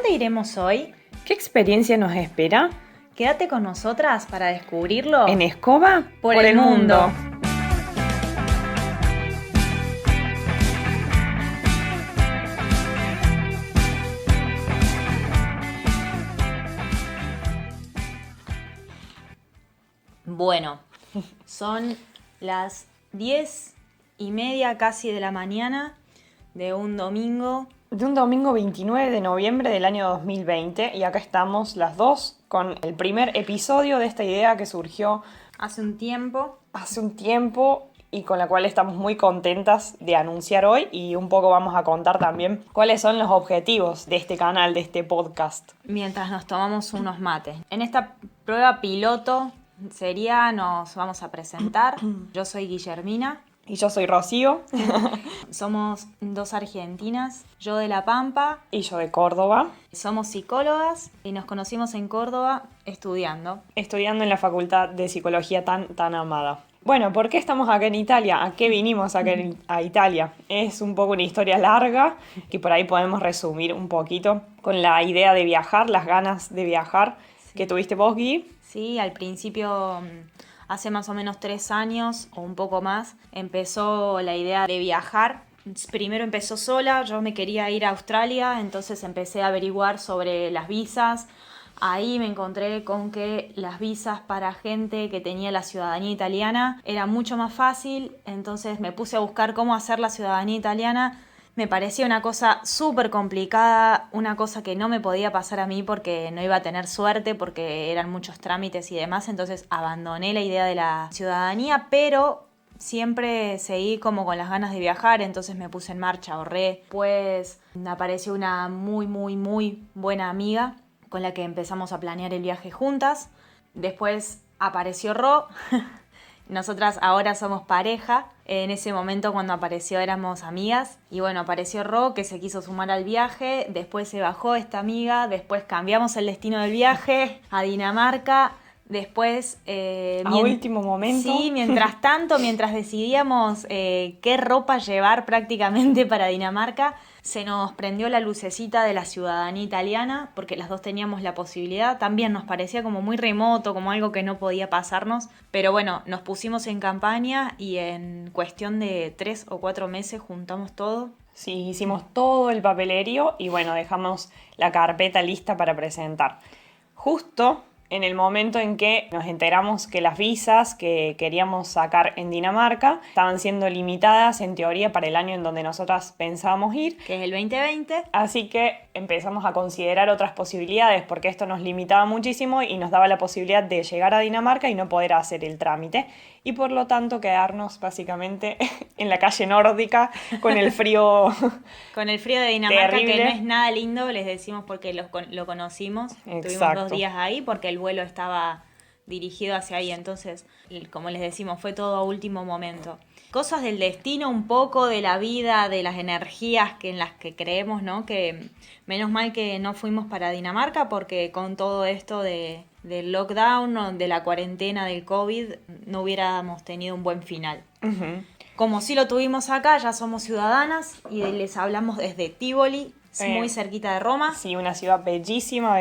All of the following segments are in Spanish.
dónde iremos hoy? ¿Qué experiencia nos espera? Quédate con nosotras para descubrirlo En Escoba por el mundo. Bueno, son las 10:30 casi de la mañana de un domingo. De un domingo 29 de noviembre del año 2020 y acá estamos las dos con el primer episodio de esta idea que surgió Hace un tiempo y con la cual estamos muy contentas de anunciar hoy, y un poco vamos a contar también cuáles son los objetivos de este canal, de este podcast. mientras nos tomamos unos mates. En esta prueba piloto nos vamos a presentar. Yo soy Guillermina. Y yo soy Rocío. Somos dos argentinas, yo de La Pampa. Y yo de Córdoba. Somos psicólogas y nos conocimos en Córdoba estudiando En la Facultad de Psicología tan amada. Bueno, ¿por qué estamos acá en Italia? ¿A qué vinimos acá a Italia? Es un poco una historia larga que por ahí podemos resumir un poquito con la idea de viajar, las ganas de viajar que tuviste vos, Gui. Sí, al principio, hace más o menos 3 años o un poco más, empezó la idea de viajar. Primero empezó sola, yo me quería ir a Australia, entonces empecé a averiguar sobre las visas. Ahí me encontré con que las visas para gente que tenía la ciudadanía italiana era mucho más fácil, entonces me puse a buscar cómo hacer la ciudadanía italiana. Me parecía una cosa súper complicada, una cosa que no me podía pasar a mí porque no iba a tener suerte, porque eran muchos trámites y demás, entonces abandoné la idea de la ciudadanía, pero siempre seguí como con las ganas de viajar, entonces me puse en marcha, ahorré. Pues apareció una muy buena amiga con la que empezamos a planear el viaje juntas. Después apareció Ro. Nosotras ahora somos pareja. En ese momento cuando apareció éramos amigas. Y bueno, apareció Ro, que se quiso sumar al viaje. Después se bajó esta amiga. Después cambiamos el destino del viaje a Dinamarca. Después... a último momento. Sí, mientras tanto, mientras decidíamos qué ropa llevar prácticamente para Dinamarca, se nos prendió la lucecita de la ciudadanía italiana, porque las dos teníamos la posibilidad. También nos parecía como muy remoto, como algo que no podía pasarnos. Pero bueno, nos pusimos en campaña y en cuestión de 3 o 4 meses juntamos todo. Sí, hicimos todo el papelerío y bueno, dejamos la carpeta lista para presentar. Justo en el momento en que nos enteramos que las visas que queríamos sacar en Dinamarca estaban siendo limitadas en teoría para el año en donde nosotras pensábamos ir, que es el 2020. Así que empezamos a considerar otras posibilidades porque esto nos limitaba muchísimo y nos daba la posibilidad de llegar a Dinamarca y no poder hacer el trámite y por lo tanto quedarnos básicamente en la calle nórdica con el frío. Con el frío de Dinamarca, terrible. Que no es nada lindo, les decimos porque lo conocimos. Exacto. Estuvimos 2 días ahí porque el vuelo estaba dirigido hacia ahí, entonces, como les decimos, fue todo a último momento. Cosas del destino, un poco de la vida, de las energías en las que creemos, ¿no? Que menos mal que no fuimos para Dinamarca porque con todo esto del lockdown, de la cuarentena del COVID, no hubiéramos tenido un buen final. Uh-huh. Como sí lo tuvimos acá, ya somos ciudadanas y les hablamos desde Tivoli, muy cerquita de Roma. Sí, una ciudad bellísima,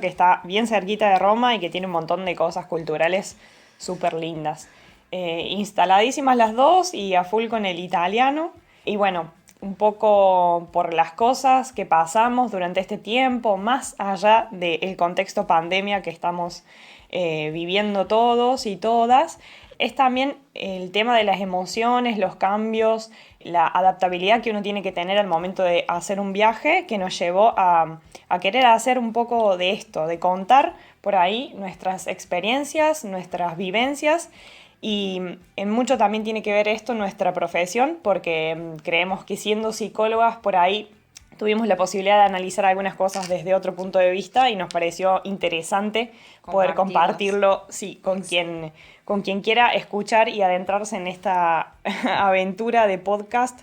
que está bien cerquita de Roma y que tiene un montón de cosas culturales súper lindas. Instaladísimas las dos y a full con el italiano. Y bueno, un poco por las cosas que pasamos durante este tiempo, más allá del contexto pandemia que estamos viviendo todos y todas, es también el tema de las emociones, los cambios, la adaptabilidad que uno tiene que tener al momento de hacer un viaje, que nos llevó a querer hacer un poco de esto, de contar por ahí nuestras experiencias, nuestras vivencias. Y en mucho también tiene que ver esto nuestra profesión, porque creemos que siendo psicólogas por ahí tuvimos la posibilidad de analizar algunas cosas desde otro punto de vista y nos pareció interesante poder compartirlo, sí, con quien quiera escuchar y adentrarse en esta aventura de podcast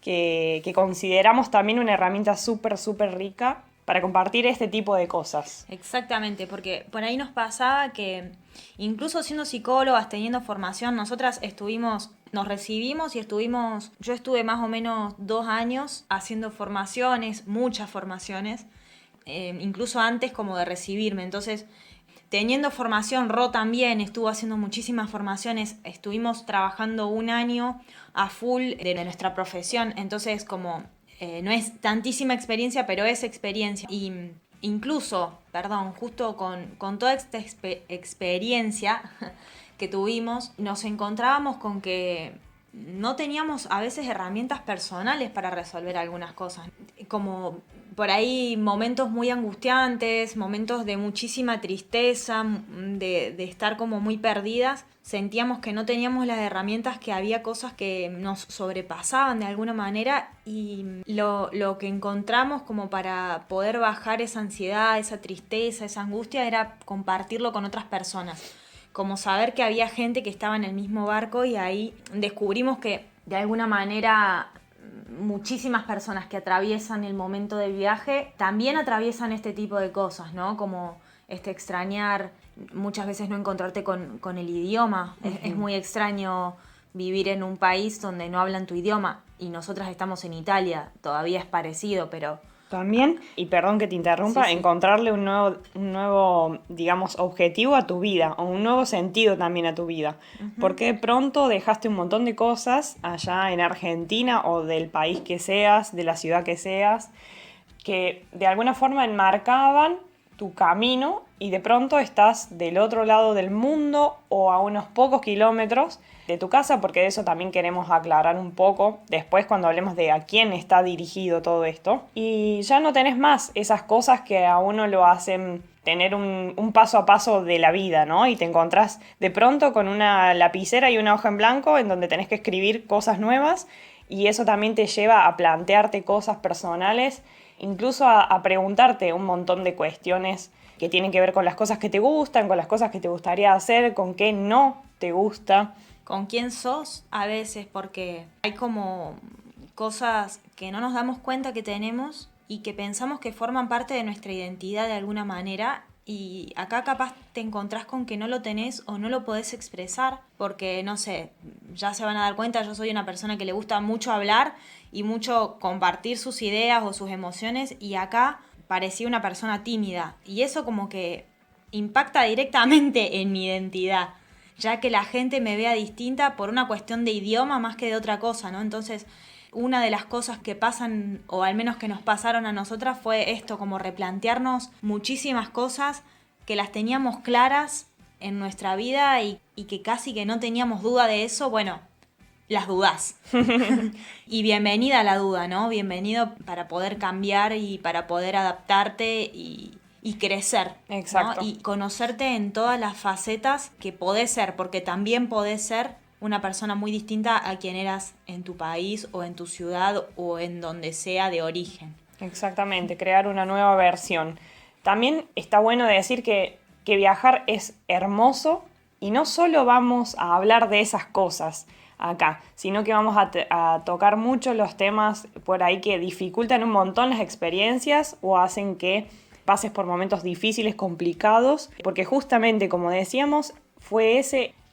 que consideramos también una herramienta súper rica para compartir este tipo de cosas. Exactamente, porque por ahí nos pasaba que incluso siendo psicólogas, teniendo formación, nosotras nos recibimos y yo estuve más o menos 2 años haciendo formaciones, muchas formaciones, incluso antes como de recibirme. Entonces, teniendo formación, Ro también estuvo haciendo muchísimas formaciones, estuvimos trabajando un año a full de nuestra profesión, entonces como no es tantísima experiencia, pero es experiencia. Y incluso, perdón, justo con toda esta experiencia que tuvimos, nos encontrábamos con que no teníamos a veces herramientas personales para resolver algunas cosas. Como por ahí momentos muy angustiantes, momentos de muchísima tristeza, de estar como muy perdidas, sentíamos que no teníamos las herramientas, que había cosas que nos sobrepasaban de alguna manera, y lo que encontramos como para poder bajar esa ansiedad, esa tristeza, esa angustia, era compartirlo con otras personas. Como saber que había gente que estaba en el mismo barco, y ahí descubrimos que de alguna manera muchísimas personas que atraviesan el momento del viaje también atraviesan este tipo de cosas, ¿no? Como extrañar, muchas veces no encontrarte con el idioma. Es muy extraño vivir en un país donde no hablan tu idioma, y nosotras estamos en Italia, todavía es parecido, pero... También, y perdón que te interrumpa, Sí. encontrarle un nuevo, digamos, objetivo a tu vida, o un nuevo sentido también a tu vida. Porque de pronto dejaste un montón de cosas allá en Argentina, o del país que seas, de la ciudad que seas, que de alguna forma enmarcaban tu camino, y de pronto estás del otro lado del mundo, o a unos pocos kilómetros de tu casa, porque de eso también queremos aclarar un poco después cuando hablemos de a quién está dirigido todo esto. Y ya no tenés más esas cosas que a uno lo hacen tener un paso a paso de la vida, ¿no? Y te encontrás de pronto con una lapicera y una hoja en blanco en donde tenés que escribir cosas nuevas, y eso también te lleva a plantearte cosas personales, incluso a preguntarte un montón de cuestiones que tienen que ver con las cosas que te gustan, con las cosas que te gustaría hacer, con qué no te gusta. Con quién sos a veces, porque hay como cosas que no nos damos cuenta que tenemos y que pensamos que forman parte de nuestra identidad de alguna manera, y acá capaz te encontrás con que no lo tenés o no lo podés expresar porque, no sé, ya se van a dar cuenta, yo soy una persona que le gusta mucho hablar y mucho compartir sus ideas o sus emociones, y acá parecía una persona tímida, y eso como que impacta directamente en mi identidad, ya que la gente me vea distinta por una cuestión de idioma más que de otra cosa, ¿no? Entonces, una de las cosas que pasan, o al menos que nos pasaron a nosotras, fue esto, como replantearnos muchísimas cosas que las teníamos claras en nuestra vida, y que casi que no teníamos duda de eso. Bueno, las dudás. Y bienvenida a la duda, ¿no? Bienvenido para poder cambiar y para poder adaptarte y crecer, ¿no? Exacto. Y conocerte en todas las facetas que podés ser, porque también podés ser una persona muy distinta a quien eras en tu país o en tu ciudad o en donde sea de origen. Exactamente, crear una nueva versión. También está bueno decir que viajar es hermoso, y no solo vamos a hablar de esas cosas acá, sino que vamos a tocar mucho los temas por ahí que dificultan un montón las experiencias o hacen que pases por momentos difíciles, complicados, porque justamente, como decíamos, fue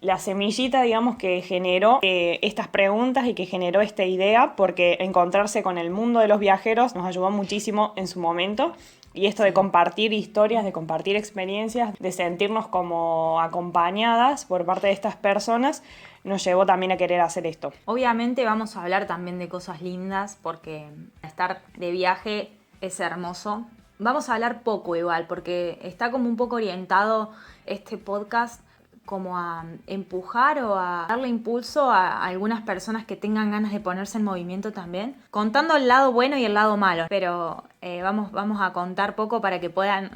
la semillita, digamos, que generó estas preguntas y que generó esta idea, porque encontrarse con el mundo de los viajeros nos ayudó muchísimo en su momento. Y esto de compartir historias, de compartir experiencias, de sentirnos como acompañadas por parte de estas personas, nos llevó también a querer hacer esto. Obviamente vamos a hablar también de cosas lindas, porque estar de viaje es hermoso. Vamos a hablar poco igual, porque está como un poco orientado este podcast como a empujar o a darle impulso a algunas personas que tengan ganas de ponerse en movimiento también, contando el lado bueno y el lado malo, pero vamos a contar poco para que puedan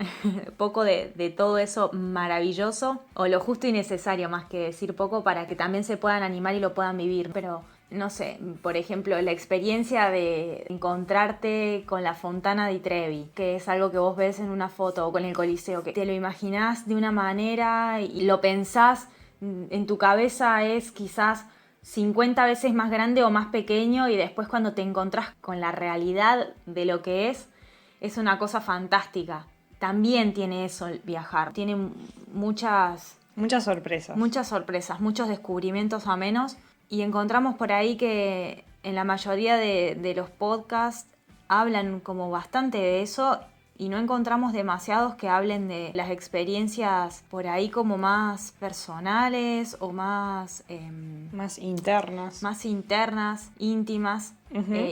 poco de todo eso maravilloso, o lo justo y necesario, más que decir poco, para que también se puedan animar y lo puedan vivir. Pero no sé, por ejemplo, la experiencia de encontrarte con la Fontana di Trevi, que es algo que vos ves en una foto, o con el Coliseo, que te lo imaginás de una manera y lo pensás, en tu cabeza es quizás 50 veces más grande o más pequeño, y después cuando te encontrás con la realidad de lo que es una cosa fantástica. También tiene eso el viajar, tiene muchas sorpresas. Muchas sorpresas, muchos descubrimientos amenos. Y encontramos por ahí que en la mayoría de los podcasts hablan como bastante de eso, y no encontramos demasiados que hablen de las experiencias por ahí como más personales o más Más internas, íntimas.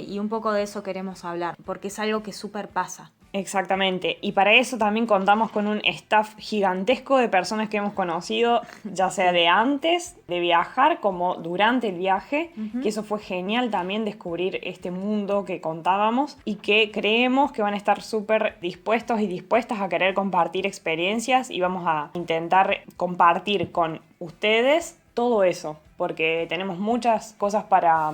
Y un poco de eso queremos hablar, porque es algo que súper pasa. Exactamente, y para eso también contamos con un staff gigantesco de personas que hemos conocido, ya sea de antes de viajar como durante el viaje, que eso fue genial también descubrir este mundo que contábamos y que creemos que van a estar súper dispuestos y dispuestas a querer compartir experiencias y vamos a intentar compartir con ustedes todo eso, porque tenemos muchas cosas para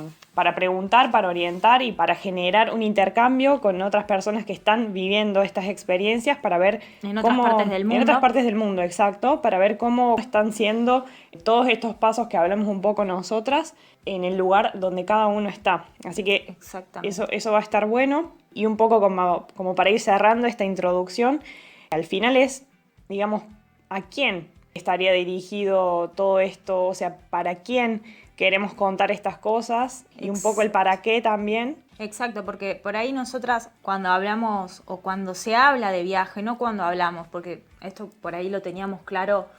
preguntar, para orientar y para generar un intercambio con otras personas que están viviendo estas experiencias para ver en otras partes del mundo. En otras partes del mundo, exacto, para ver cómo están siendo todos estos pasos que hablamos un poco nosotras en el lugar donde cada uno está. Así que eso va a estar bueno. Y un poco como para ir cerrando esta introducción, al final es, digamos, ¿a quién estaría dirigido todo esto? O sea, ¿para quién queremos contar estas cosas? Y un poco el para qué también. Exacto, porque por ahí nosotras cuando hablamos o cuando se habla de viaje, no cuando hablamos, porque esto por ahí lo teníamos claro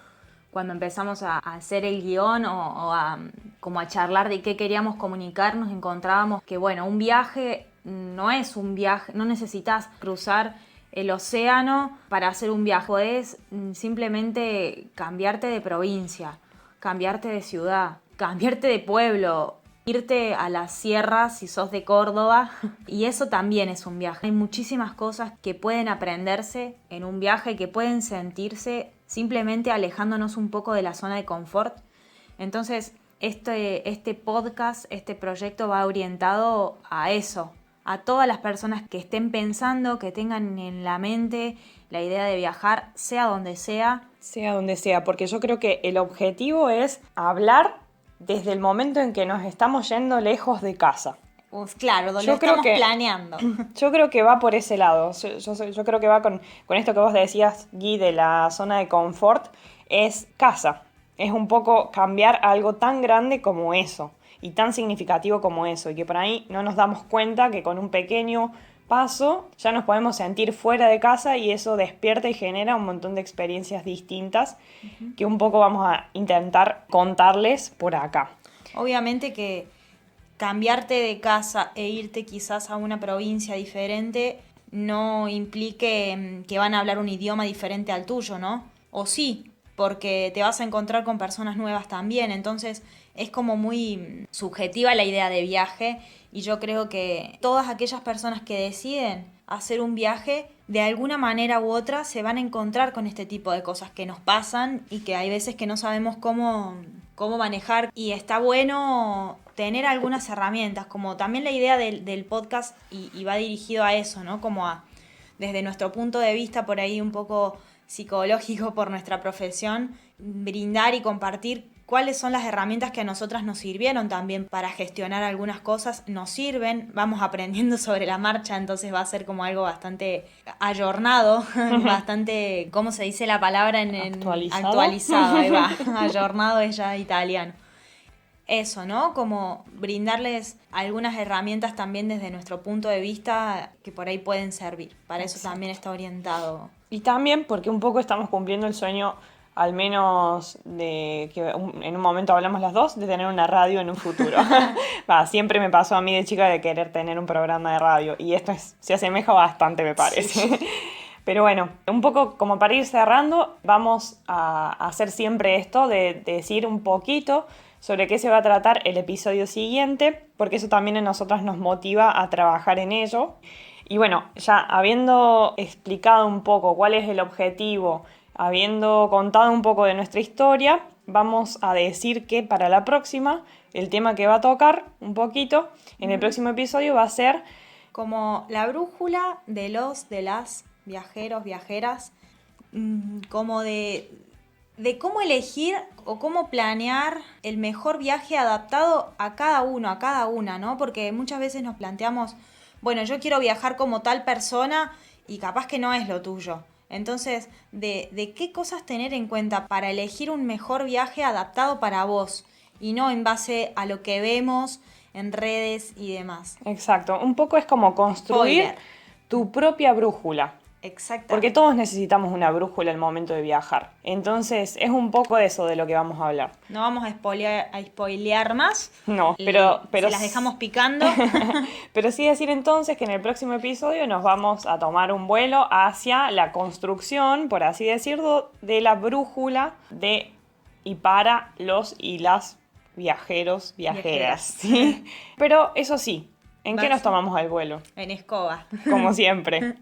cuando empezamos a hacer el guión o como a charlar de qué queríamos comunicar, nos encontrábamos que bueno, un viaje no es un viaje, no necesitas cruzar el océano para hacer un viaje, podés simplemente cambiarte de provincia, cambiarte de ciudad, cambiarte de pueblo, irte a las sierras si sos de Córdoba, y eso también es un viaje. Hay muchísimas cosas que pueden aprenderse en un viaje, que pueden sentirse simplemente alejándonos un poco de la zona de confort. Entonces, este podcast, este proyecto va orientado a eso, a todas las personas que estén pensando, que tengan en la mente la idea de viajar, sea donde sea. Sea donde sea, porque yo creo que el objetivo es hablar desde el momento en que nos estamos yendo lejos de casa. Claro, donde estamos planeando. Yo creo que va por ese lado. Yo creo que va con esto que vos decías, Gui, de la zona de confort, es casa. Es un poco cambiar algo tan grande como eso y tan significativo como eso, y que por ahí no nos damos cuenta que con un pequeño paso ya nos podemos sentir fuera de casa y eso despierta y genera un montón de experiencias distintas que un poco vamos a intentar contarles por acá. Obviamente que cambiarte de casa e irte quizás a una provincia diferente no implique que van a hablar un idioma diferente al tuyo, ¿no? O sí, porque te vas a encontrar con personas nuevas también, entonces es como muy subjetiva la idea de viaje y yo creo que todas aquellas personas que deciden hacer un viaje de alguna manera u otra se van a encontrar con este tipo de cosas que nos pasan y que hay veces que no sabemos cómo manejar, y está bueno tener algunas herramientas, como también la idea del podcast y va dirigido a eso, ¿no? Como a, desde nuestro punto de vista por ahí un poco psicológico por nuestra profesión, brindar y compartir cuáles son las herramientas que a nosotras nos sirvieron también para gestionar algunas cosas. Nos sirven, vamos aprendiendo sobre la marcha, entonces va a ser como algo bastante ayornado, bastante, ¿cómo se dice la palabra? Actualizado, ahí va, ayornado es ya italiano. Eso, ¿no? Como brindarles algunas herramientas también desde nuestro punto de vista que por ahí pueden servir. Para eso también está orientado. Y también porque un poco estamos cumpliendo el sueño, al menos de que en un momento hablamos las dos, de tener una radio en un futuro. Siempre me pasó a mí de chica de querer tener un programa de radio y esto se asemeja bastante, me parece. Sí. Pero bueno, un poco como para ir cerrando, vamos a hacer siempre esto de decir un poquito sobre qué se va a tratar el episodio siguiente, porque eso también a nosotras nos motiva a trabajar en ello. Y bueno, ya habiendo explicado un poco cuál es el objetivo, habiendo contado un poco de nuestra historia, vamos a decir que para la próxima, el tema que va a tocar un poquito en el próximo episodio va a ser como la brújula de las viajeros, viajeras, como de cómo elegir o cómo planear el mejor viaje adaptado a cada uno, a cada una, ¿no? Porque muchas veces nos planteamos, bueno, yo quiero viajar como tal persona y capaz que no es lo tuyo. Entonces, de qué cosas tener en cuenta para elegir un mejor viaje adaptado para vos y no en base a lo que vemos en redes y demás. Exacto, un poco es como construir tu propia brújula. Exactamente. Porque todos necesitamos una brújula al momento de viajar. Entonces, es un poco de eso de lo que vamos a hablar. No vamos a spoilear más. No, pero se las dejamos picando. Pero sí decir entonces que en el próximo episodio nos vamos a tomar un vuelo hacia la construcción, por así decirlo, de la brújula de y para los y las viajeras, ¿sí? Pero eso sí, ¿en qué nos tomamos el vuelo? En escoba. Como siempre.